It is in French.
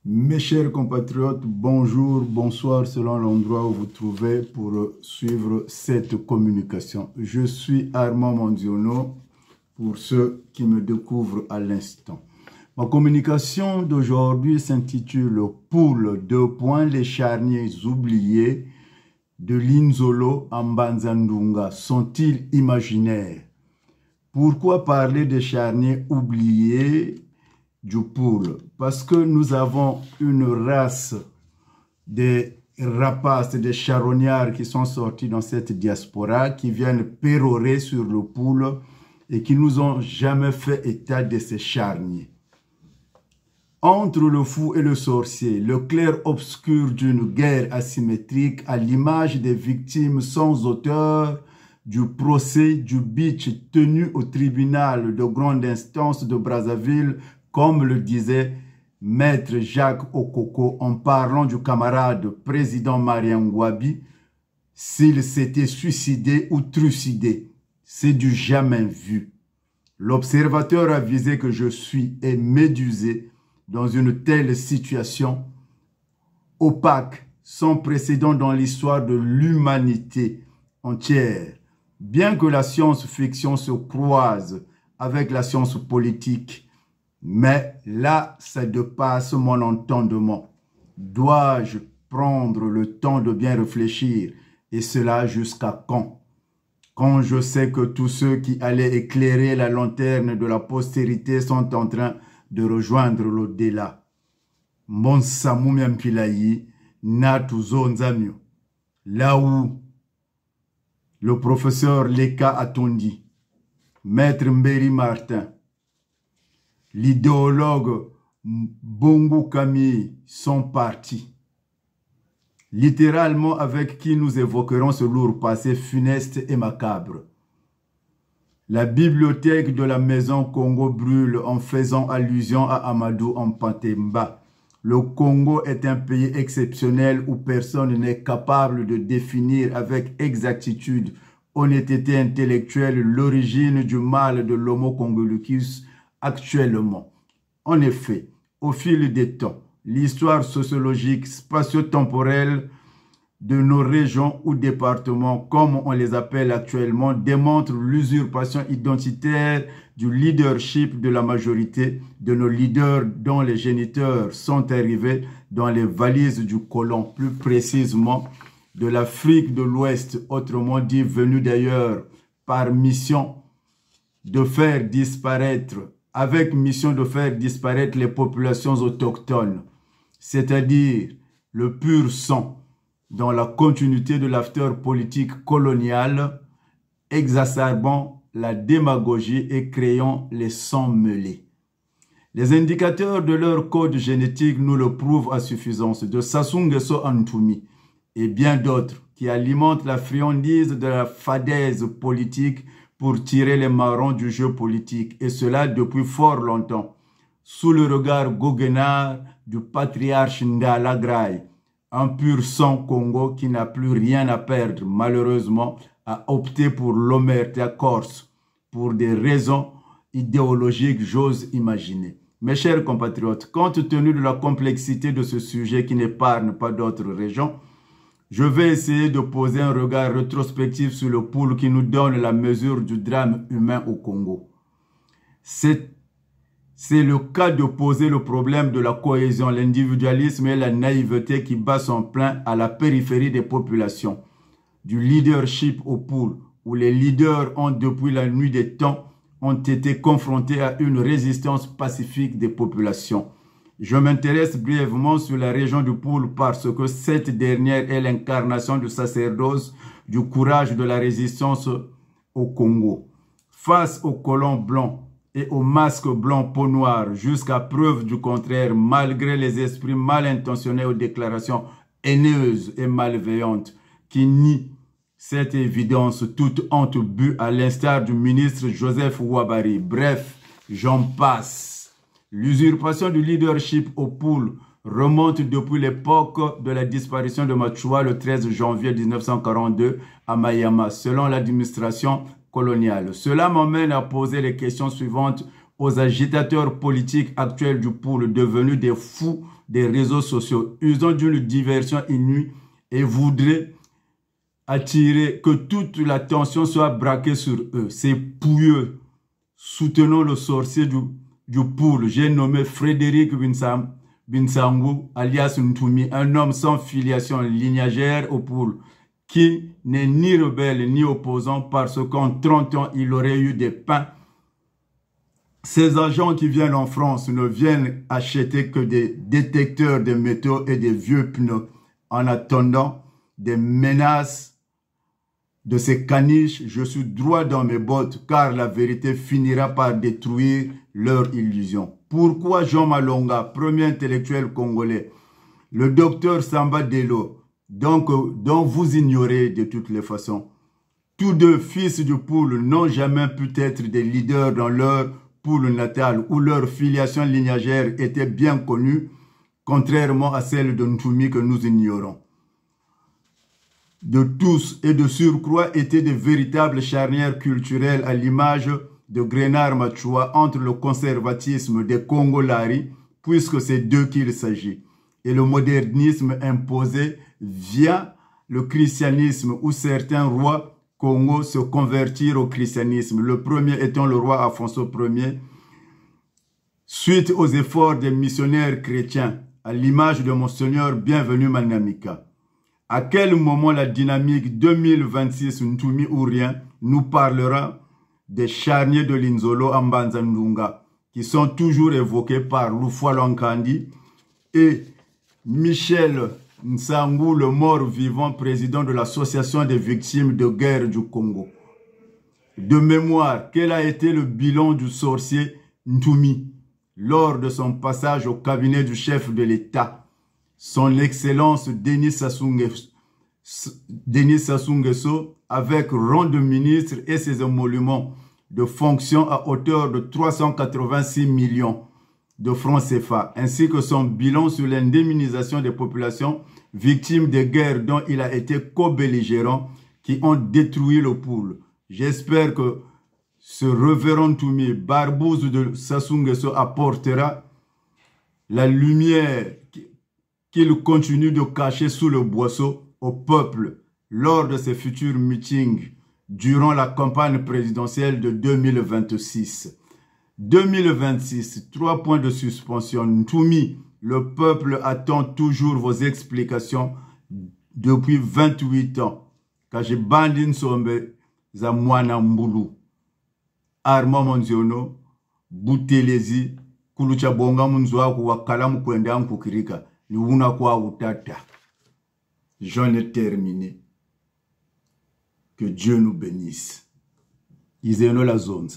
Mes chers compatriotes, bonjour, bonsoir selon l'endroit où vous trouvez pour suivre cette communication. Je suis Armand Mondiono pour ceux qui me découvrent à l'instant. Ma communication d'aujourd'hui s'intitule « Poule, les charniers oubliés de Linzolo en Banzandunga sont-ils imaginaires ?» Pourquoi parler des charniers oubliés du poule? Parce que nous avons une race des rapaces, des charognards qui sont sortis dans cette diaspora, qui viennent pérorer sur le poule et qui nous ont jamais fait état de ces charniers. Entre le fou et le sorcier, le clair-obscur d'une guerre asymétrique à l'image des victimes sans auteur du procès du bitch tenu au tribunal de grande instance de Brazzaville, comme le disait Maître Jacques Okoko en parlant du camarade président Marien Ngouabi, s'il s'était suicidé ou trucidé. C'est du jamais vu. L'observateur avisé que je suis est médusé dans une telle situation opaque, sans précédent dans l'histoire de l'humanité entière. Bien que la science-fiction se croise avec la science politique, mais là, ça dépasse mon entendement. Dois-je prendre le temps de bien réfléchir, et cela jusqu'à quand? Quand je sais que tous ceux qui allaient éclairer la lanterne de la postérité sont en train de rejoindre l'au-delà. Mon Samou Miampilayi, Natuzo Nzamio. Là où le professeur Leka Atondi, Maître Mberi Martin, l'idéologue Bongo Camille sont partis. Littéralement avec qui nous évoquerons ce lourd passé funeste et macabre. La bibliothèque de la maison Congo brûle en faisant allusion à Amadou Mpatemba. Le Congo est un pays exceptionnel où personne n'est capable de définir avec exactitude, honnêteté intellectuelle, l'origine du mal de l'Homo congolus actuellement. En effet, au fil des temps, l'histoire sociologique, spatio-temporelle de nos régions ou départements, comme on les appelle actuellement, démontre l'usurpation identitaire du leadership de la majorité de nos leaders dont les géniteurs sont arrivés dans les valises du colon, plus précisément de l'Afrique de l'Ouest, autrement dit venus d'ailleurs par mission de faire disparaître, avec mission de faire disparaître les populations autochtones, c'est-à-dire le pur sang, dans la continuité de l'after politique coloniale, exacerbant la démagogie et créant les sangs mêlés. Les indicateurs de leur code génétique nous le prouvent à suffisance, de Sassou Nguesso Antoumi et bien d'autres qui alimentent la friandise de la fadaise politique pour tirer les marrons du jeu politique, et cela depuis fort longtemps, sous le regard goguenard du patriarche Ndala Graye, un pur sang Congo qui n'a plus rien à perdre, malheureusement, a opté pour l'omerta corse, pour des raisons idéologiques, j'ose imaginer. Mes chers compatriotes, compte tenu de la complexité de ce sujet qui n'épargne pas d'autres régions, je vais essayer de poser un regard rétrospectif sur le poule qui nous donne la mesure du drame humain au Congo. C'est le cas de poser le problème de la cohésion, l'individualisme et la naïveté qui bat son plein à la périphérie des populations, du leadership au poule, où les leaders ont depuis la nuit des temps ont été confrontés à une résistance pacifique des populations. Je m'intéresse brièvement sur la région du Poule parce que cette dernière est l'incarnation du sacerdoce, du courage de la résistance au Congo. Face aux colons blancs et aux masques blancs peau noire, jusqu'à preuve du contraire, malgré les esprits mal intentionnés aux déclarations haineuses et malveillantes qui nient cette évidence toute honte bue à l'instar du ministre Joseph Ouabari. Bref, j'en passe. L'usurpation du leadership au Poule remonte depuis l'époque de la disparition de Machoua le 13 janvier 1942 à Mayama, selon l'administration coloniale. Cela m'amène à poser les questions suivantes aux agitateurs politiques actuels du pôle, devenus des fous des réseaux sociaux, usant d'une diversion inouïe et voudraient attirer que toute l'attention soit braquée sur eux. Ces pouilleux, soutenons le sorcier du pôle. J'ai nommé Frédéric Binsangou, alias Ntoumi, un homme sans filiation lignagère au pôle, qui n'est ni rebelle ni opposant parce qu'en 30 ans, il aurait eu des pains. Ces agents qui viennent en France ne viennent acheter que des détecteurs de métaux et des vieux pneus en attendant des menaces de ces caniches. Je suis droit dans mes bottes car la vérité finira par détruire leur illusion. Pourquoi Jean Malonga, premier intellectuel congolais, le docteur Samba Dello, dont vous ignorez de toutes les façons, tous deux fils du pôle n'ont jamais pu être des leaders dans leur pôle natal où leur filiation lignagère était bien connue, contrairement à celle de Ntoumi que nous ignorons. De tous et de surcroît étaient de véritables charnières culturelles à l'image de Grenard Machua entre le conservatisme des Congolari, puisque c'est d'eux qu'il s'agit, et le modernisme imposé via le christianisme où certains rois Congo se convertirent au christianisme, le premier étant le roi Alfonso Ier, suite aux efforts des missionnaires chrétiens, à l'image de Monseigneur Bienvenu Manamika. À quel moment la dynamique 2026 Ntoumi ou rien nous parlera des charniers de Linzolo en Banzandunga, qui sont toujours évoqués par Lufwa Lankandi et Michel Nsangou, le mort-vivant président de l'association des victimes de guerre du Congo. De mémoire, quel a été le bilan du sorcier Ntoumi lors de son passage au cabinet du chef de l'État, son Excellence Denis Sassou Nguesso, avec rang de ministre et ses émoluments de fonction à hauteur de 386 millions de francs CFA, ainsi que son bilan sur l'indemnisation des populations victimes des guerres dont il a été co-belligérant qui ont détruit le pôle. J'espère que ce révérend Ntoumi, barbouze de Sassou Nguesso, apportera la lumière qu'il continue de cacher sous le boisseau au peuple lors de ses futurs meetings durant la campagne présidentielle de 2026. 2026, 3 points de suspension. Ntoumi, le peuple attend toujours vos explications depuis 28 ans. Kaji bandin sombe za mwana mbulu. Arma monziono, butelezi, kulucha bonga munzwaku wakala mkwenda mkukirika. Ni una kwa utata. J'en ai terminé. Que Dieu nous bénisse. Iseno la zone.